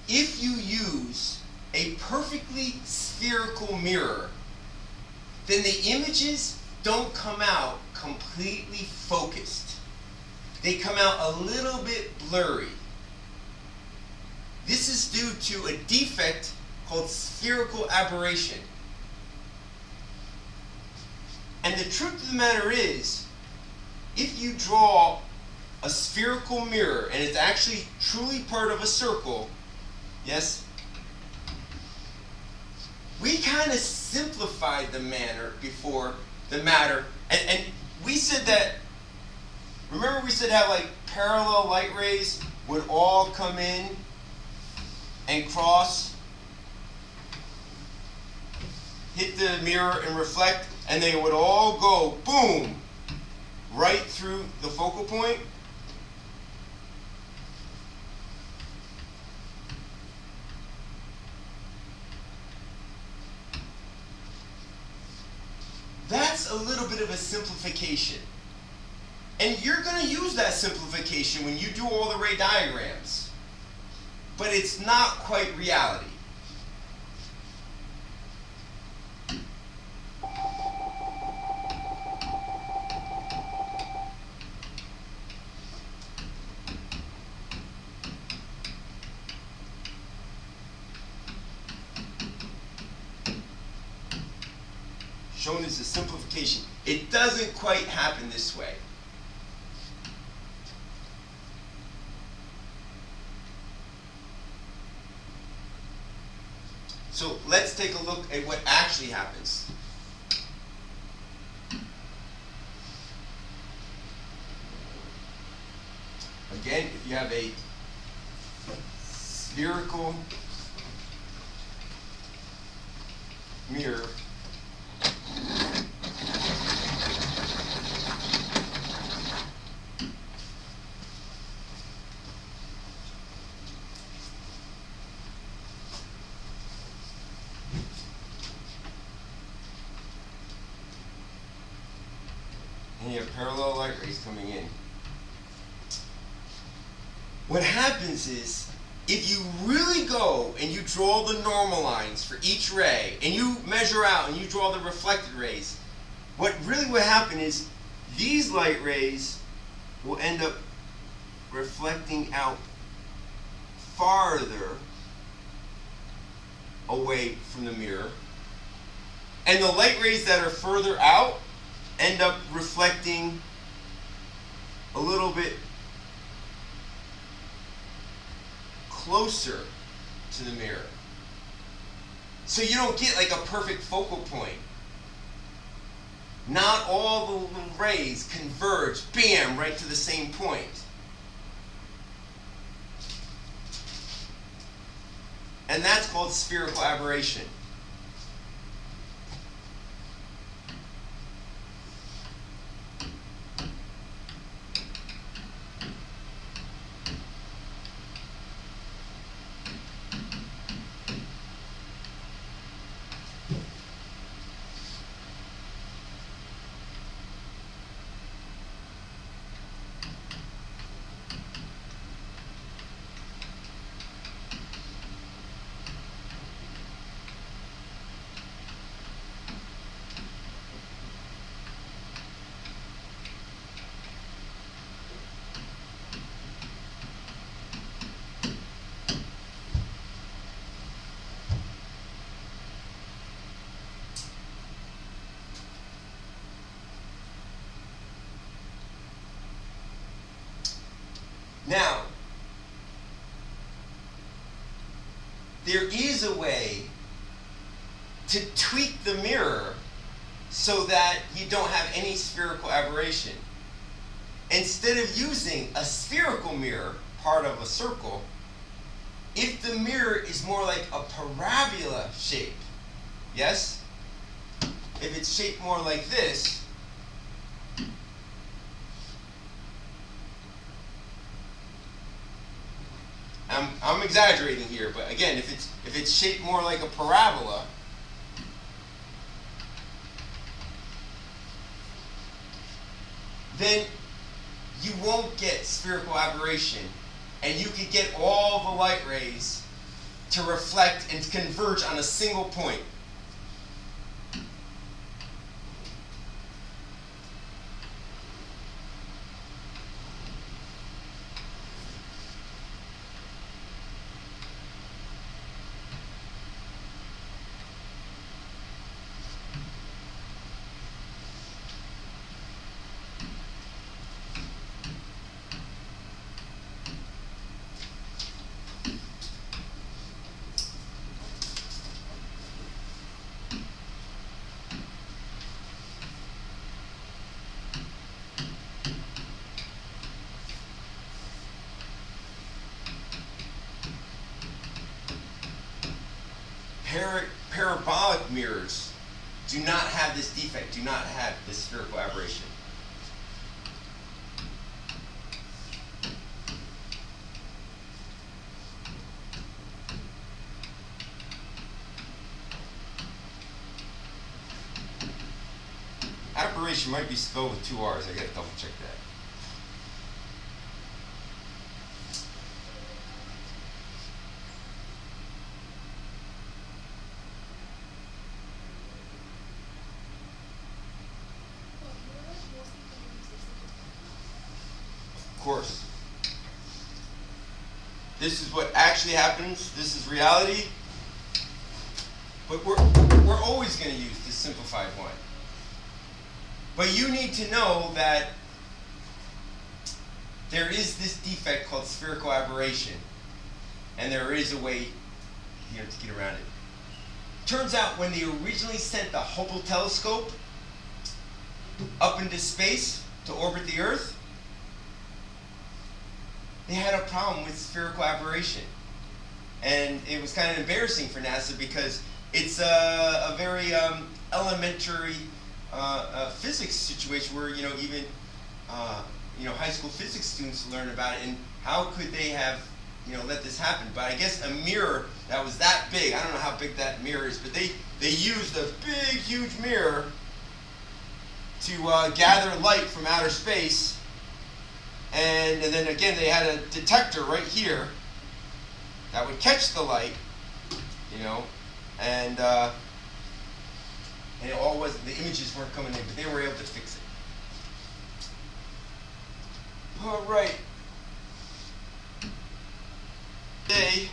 if you use a perfectly spherical mirror, then the images don't come out completely focused. They come out a little bit blurry. This is due to a defect called spherical aberration. And the truth of the matter is, if you draw a spherical mirror and it's actually truly part of a circle, yes, we kind of simplified the matter, and we said that, remember we said how like parallel light rays would all come in and cross, hit the mirror and reflect, and they would all go boom right through the focal point? That's a little bit of a simplification. And you're going to use that simplification when you do all the ray diagrams. But it's not quite reality. Shown as a simplification. It doesn't quite happen this way. So let's take a look at what actually happens. Again, if you have a spherical mirror, and you have parallel light rays coming in. What happens is, if you really go and you draw the normal lines for each ray, and you measure out and you draw the reflected rays, what really will happen is these light rays will end up reflecting out farther away from the mirror, and the light rays that are further out end up reflecting a little bit closer to the mirror. So you don't get like a perfect focal point. Not all the little rays converge, bam, right to the same point. And that's called spherical aberration. Now, there is a way to tweak the mirror so that you don't have any spherical aberration. Instead of using a spherical mirror, part of a circle, if the mirror is more like a parabola shape, yes? If it's shaped more like this, I'm exaggerating here, but again, if it's shaped more like a parabola, then you won't get spherical aberration, and you can get all the light rays to reflect and converge on a single point. Parabolic mirrors do not have this defect, do not have this spherical aberration. Aberation might be spelled with 2 R's. I gotta double check that. Of course. This is what actually happens. This is reality. But we're always going to use this simplified one. But you need to know that there is this defect called spherical aberration, and there is a way to get around it. Turns out when they originally sent the Hubble telescope up into space to orbit the Earth, they had a problem with spherical aberration. And it was kind of embarrassing for NASA because it's a very elementary physics situation where even high school physics students learn about it, and how could they have let this happen? But I guess a mirror that was that big, I don't know how big that mirror is, but they used a big huge mirror to gather light from outer space, and then again they had a detector right here that would catch the light, and it all was, the images weren't coming in, but they were able to fix it. All right. Today